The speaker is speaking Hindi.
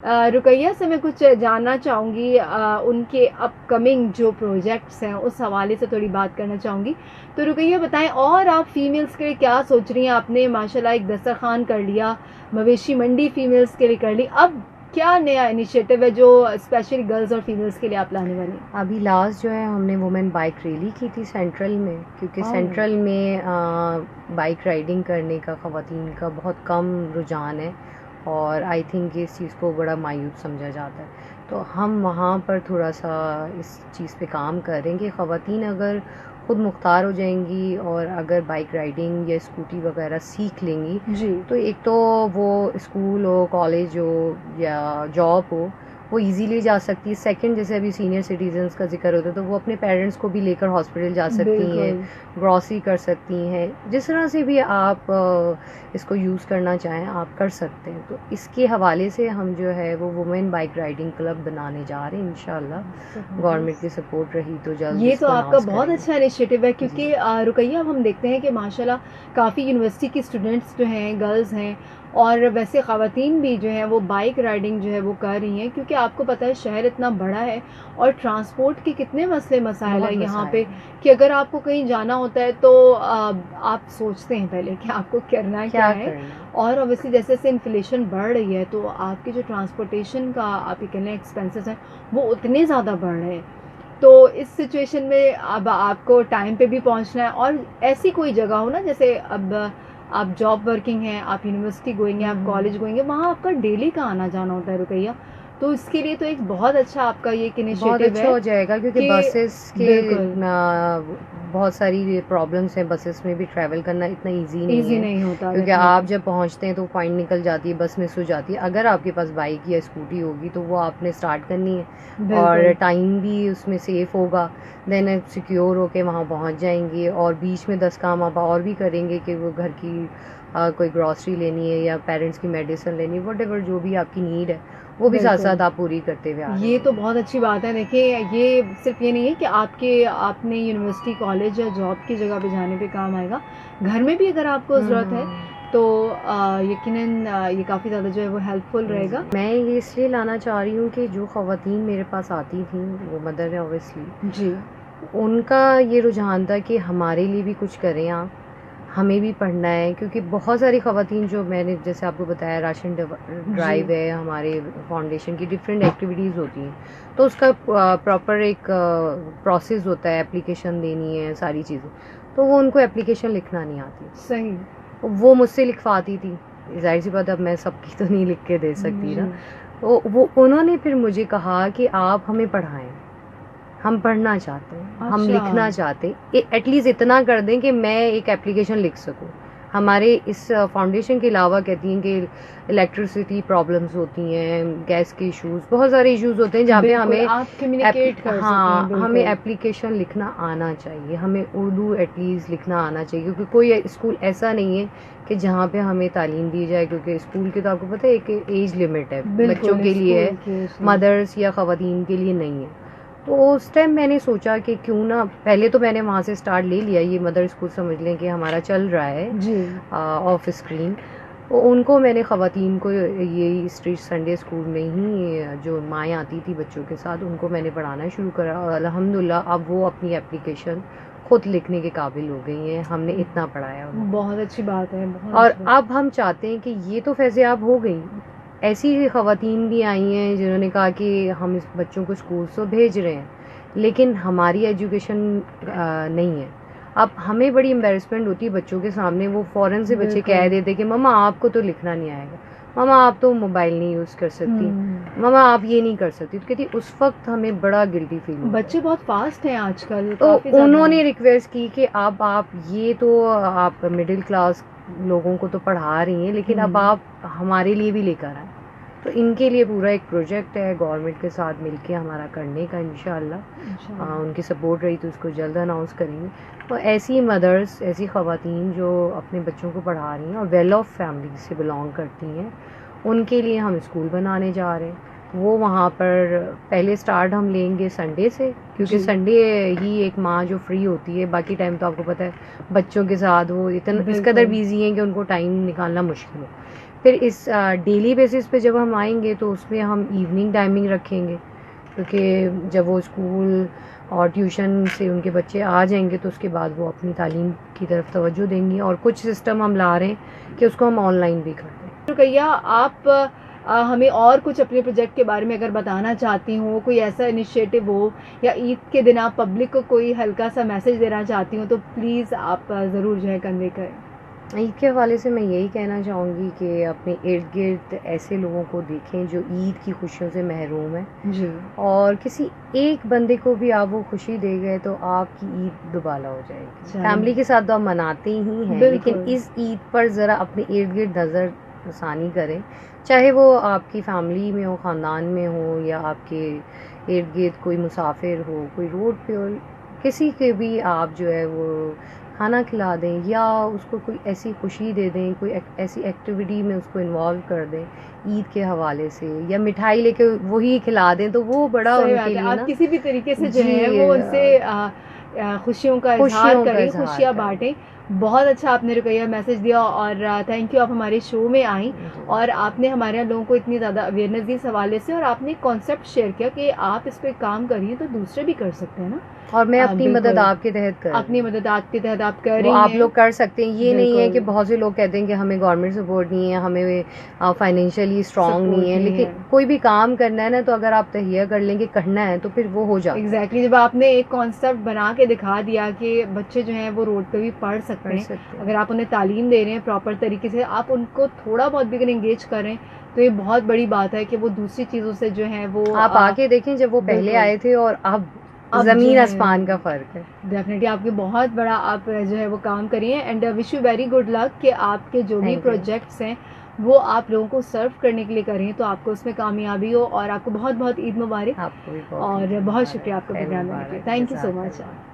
रुकैया से मैं कुछ जानना चाहूँगी, उनके अपकमिंग जो प्रोजेक्ट्स हैं उस हवाले से थोड़ी बात करना चाहूँगी। तो रुकैया बताएं, और आप फीमेल्स के लिए क्या सोच रही हैं? आपने माशाल्लाह एक दस्तरखान कर लिया, मवेशी मंडी फीमेल्स के लिए कर ली, अब क्या नया इनिशिएटिव है जो स्पेशली गर्ल्स और फीमेल्स के लिए आप लाने वाली हैं? अभी लास्ट जो है हमने वुमेन बाइक रैली की थी सेंट्रल में, क्योंकि सेंट्रल में बाइक राइडिंग करने का ख़वातीन का बहुत कम रुझान है और आई थिंक इस चीज़ को बड़ा मायूब समझा जाता है। तो हम वहाँ पर थोड़ा सा इस चीज़ पे काम करेंगे। ख़वातीन अगर ख़ुद मुख्तार हो जाएंगी और अगर बाइक राइडिंग या स्कूटी वगैरह सीख लेंगी जी। तो एक तो वो स्कूल हो, कॉलेज हो या जॉब हो, वो इजीली जा सकती है। सेकंड, जैसे अभी सीनियर सिटीजन्स का जिक्र होता है तो वो अपने पेरेंट्स को भी लेकर हॉस्पिटल जा सकती हैं, ग्रॉसरी कर सकती हैं, जिस तरह से भी आप इसको यूज़ करना चाहें आप कर सकते हैं। तो इसके हवाले से हम जो है वो वुमेन बाइक राइडिंग क्लब बनाने जा रहे हैं इंशाल्लाह। गवर्नमेंट की सपोर्ट रही तो जल्द ये तो इसको आपका announce बहुत करेंगे। अच्छा इनिशिएटिव है, क्योंकि रुकैया अब हम देखते हैं कि माशाल्लाह काफ़ी यूनिवर्सिटी की स्टूडेंट्स जो हैं, गर्ल्स हैं, और वैसे ख़वातीन भी जो हैं वो बाइक राइडिंग जो है वो कर रही हैं, क्योंकि आपको पता है शहर इतना बड़ा है और ट्रांसपोर्ट के कितने मसले मसाइल हैं यहाँ पे कि अगर आपको कहीं जाना होता है तो आप सोचते हैं पहले कि आपको करना क्या है। और ऑब्वियसली जैसे जैसे इन्फ्लेशन बढ़ रही है तो आपकी जो ट्रांसपोर्टेशन का आप ये कह लें एक्सपेंसेस हैं वो उतने ज़्यादा बढ़ रहे हैं। तो इस सिचुएशन में अब आपको टाइम पे भी पहुंचना है, और ऐसी कोई जगह हो ना, जैसे अब आप जॉब वर्किंग हैं, आप यूनिवर्सिटी गोएंगे, आप कॉलेज गोएंगे, वहाँ आपका डेली का आना जाना होता है रुकैया, तो इसके लिए तो एक बहुत अच्छा आपका ये एक बहुत इनिशिएटिव अच्छा है हो जाएगा, क्योंकि बसेस के बिल्कुल बहुत सारी प्रॉब्लम्स हैं। बसेस में भी ट्रैवल करना इतना इजी ईजी है, नहीं होता, क्योंकि आप जब पहुंचते हैं तो पॉइंट निकल जाती है, बस मिस हो जाती है। अगर आपके पास बाइक या स्कूटी होगी तो वो आपने स्टार्ट करनी है और टाइम भी उसमें सेफ होगा। देन आप सिक्योर होके वहाँ पहुँच जाएंगे और बीच में 10 काम आप और भी करेंगे कि वो घर की कोई ग्रॉसरी लेनी है या पेरेंट्स की मेडिसिन लेनी है, वट जो भी आपकी नीड है वो भी साथ साथ आप पूरी करते हुए आ रहे हैं। ये तो बहुत अच्छी बात है। देखिए, ये सिर्फ ये नहीं है कि आपने यूनिवर्सिटी, कॉलेज या जॉब की जगह पे जाने पे काम आएगा, घर में भी अगर आपको ज़रूरत है तो यकीनन ये काफ़ी ज़्यादा जो है वो हेल्पफुल रहेगा। मैं ये इसलिए लाना चाह रही हूँ कि जो ख़वातीन मेरे पास आती थी, वो मदर है ऑब्वियसली जी, उनका ये रुझान था कि हमारे लिए भी कुछ करें आप, हमें भी पढ़ना है। क्योंकि बहुत सारी ख़वातीन, जो मैंने जैसे आपको बताया, राशन ड्राइव है, हमारे फाउंडेशन की डिफरेंट एक्टिविटीज़ होती हैं, तो उसका प्रॉपर एक प्रोसेस होता है, एप्लीकेशन देनी है, सारी चीज़ें, तो वो उनको एप्लीकेशन लिखना नहीं आती। सही। वो मुझसे लिखवाती थी, जाहिर सी बात, अब मैं सबकी तो नहीं लिख के दे सकती ना। तो वो उन्होंने फिर मुझे कहा कि आप हमें पढ़ाएं, हम पढ़ना चाहते हैं, हम लिखना चाहते, एटलीस्ट इतना कर दें कि मैं एक एप्लीकेशन लिख सकूं। हमारे इस फाउंडेशन के अलावा कहती हैं कि इलेक्ट्रिसिटी प्रॉब्लम्स होती हैं, गैस के इश्यूज, बहुत सारे इश्यूज होते हैं जहाँ पे हमें आप कम्युनिकेट कर हाँ, हमें एप्लीकेशन लिखना आना चाहिए, हमें उर्दू एटलीस्ट लिखना आना चाहिए। क्योंकि कोई स्कूल ऐसा नहीं है कि जहाँ पे हमें तालीम दी जाए, क्योंकि स्कूल की तो आपको पता है एक एज लिमिट है, बच्चों के लिए है, मदर्स या ख़वातीन के लिए नहीं है। तो उस टाइम मैंने सोचा कि क्यों ना, पहले तो मैंने वहाँ से स्टार्ट ले लिया, ये मदर स्कूल समझ लें कि हमारा चल रहा है जी, ऑफ स्क्रीन। तो उनको मैंने ख़वातीन को ये स्ट्रीट संडे स्कूल में ही जो माएँ आती थी बच्चों के साथ, उनको मैंने पढ़ाना शुरू करा और अल्हम्दुलिल्लाह अब वो अपनी एप्लीकेशन खुद लिखने के काबिल हो गई हैं। हमने इतना पढ़ाया, बहुत अच्छी बात है। और अब हम चाहते हैं कि ये तो फैज़याब हो गई, ऐसी ख़वातीन भी आई हैं जिन्होंने कहा कि हम इस बच्चों को स्कूल तो भेज रहे हैं लेकिन हमारी एजुकेशन नहीं है। अब हमें बड़ी एम्बेरसमेंट होती है बच्चों के सामने, वो फ़ौरन से बच्चे कह देते कि मम्मा आपको तो लिखना नहीं आएगा, मम्मा आप तो मोबाइल नहीं यूज़ कर सकती, मम्मा आप ये नहीं कर सकती। तो कहती उस वक्त हमें बड़ा गिल्टी फील होता है। बच्चे बहुत फास्ट हैं आजकल, तो उन्होंने रिक्वेस्ट की कि अब आप ये तो आप मिडिल क्लास लोगों को तो पढ़ा रही हैं, लेकिन अब आप हमारे लिए भी लेकर आए। तो इनके लिए पूरा एक प्रोजेक्ट है गवर्नमेंट के साथ मिलके हमारा करने का, इंशाअल्लाह उनकी सपोर्ट रही तो उसको जल्द अनाउंस करेंगे। तो ऐसी मदर्स, ऐसी ख़वातीन जो अपने बच्चों को पढ़ा रही हैं और वेल ऑफ फैमिली से बिलोंग करती हैं, उनके लिए हम स्कूल बनाने जा रहे हैं। वो वहाँ पर पहले स्टार्ट हम लेंगे संडे से, क्योंकि संडे ही एक माँ जो फ्री होती है, बाकी टाइम तो आपको पता है बच्चों के साथ वो इतना इस कदर बिजी हैं कि उनको टाइम निकालना मुश्किल है। फिर इस डेली बेसिस पे जब हम आएंगे तो उसमें हम इवनिंग टाइमिंग रखेंगे, क्योंकि जब वो स्कूल और ट्यूशन से उनके बच्चे आ जाएंगे तो उसके बाद वो अपनी तालीम की तरफ तवज्जो देंगी। और कुछ सिस्टम हम ला रहे हैं कि उसको हम ऑनलाइन भी कर दें। रुकैया, आप हमें और कुछ अपने प्रोजेक्ट के बारे में अगर बताना चाहती हो, कोई ऐसा इनिशिएटिव हो, या ईद के दिन आप पब्लिक को कोई हल्का सा मैसेज देना चाहती हो, तो प्लीज़ आप ज़रूर जो है कन्वे करें। ईद के हवाले से मैं यही कहना चाहूँगी कि अपने इर्द गिर्द ऐसे लोगों को देखें जो ईद की खुशियों से महरूम हैं जी। और किसी एक बंदे को भी आप वो खुशी दे गए तो आपकी ईद दुबाला हो जाएगी। चलिए। फैमिली के साथ तो आप मनाते ही हैं, बिल्कुल। लेकिन इस ईद पर ज़रा अपने इर्द गिर्द नज़र षानी करें, चाहे वो आपकी फैमिली में हो, ख़ानदान में हो, या आपके इर्द गिर्द कोई मुसाफिर हो, कोई रोड पे हो, किसी के भी आप जो है वो खाना खिला दें या उसको कोई ऐसी खुशी दे दें, कोई ऐसी एक्टिविटी में उसको इन्वॉल्व कर दें ईद के हवाले से, या मिठाई लेके वही खिला दें, तो वो बड़ा सही उनके बात है। लिए आप ना किसी भी तरीके से जो जी, है वो उनसे खुशियों का इजहार खुशियों का करें, इजहार खुशियाँ करें। बांटें। बहुत अच्छा आपने रुकैया मैसेज दिया, और थैंक यू, आप हमारे शो में आई और आपने हमारे यहाँ लोगों को इतनी ज़्यादा अवेयरनेस दी इस हवाले से, और आपने कॉन्सेप्ट शेयर किया कि आप इस पे काम करिए तो दूसरे भी कर सकते हैं ना। और मैं अपनी बिल्कुल। मदद आपके तहत कर रही अपनी हूँ। मदद आपके तहत आप कर वो रही आप हैं। लोग कर सकते हैं। ये नहीं है कि बिल्कुल। बहुत से लोग कहते हैं कि हमें गवर्नमेंट सपोर्ट नहीं है, हमें फाइनेंशियली स्ट्रांग सपोर्ट नहीं है, नहीं लेकिन है। कोई भी काम करना है ना, तो अगर आप तहिया कर लेंगे करना है तो फिर वो हो जाता है। एग्जैक्टली जब आपने एक कॉन्सेप्ट बना के दिखा दिया कि बच्चे जो हैं वो रोड पे भी पढ़ सकते कर हैं, सकते हैं। अगर आप उन्हें तालीम दे रहे हैं प्रॉपर तरीके से, आप उनको थोड़ा बहुत भी अगर इंगेज करें तो ये बहुत बड़ी बात है कि वो दूसरी चीज़ों से जो है वो आप आके देखें जब वो पहले बिल्कुल। आए थे और अब अब जमीन जो है आसमान का फर्क है। डेफिनेटली आपके बहुत बड़ा आप जो है वो काम करिए, and wish you very good luck कि आपके जो भी Thank you. प्रोजेक्ट्स हैं वो आप लोगों को सर्व करने के लिए करें तो आपको उसमें कामयाबी हो, और आपको बहुत बहुत ईद मुबारक, आपको भी बहुत और ईद बहुत मुबारक, शुक्रिया आपका खैर प्रोग्राम देने के लिए। मुबारक, थैंक यू सो जज़ाकल्लाह। मच।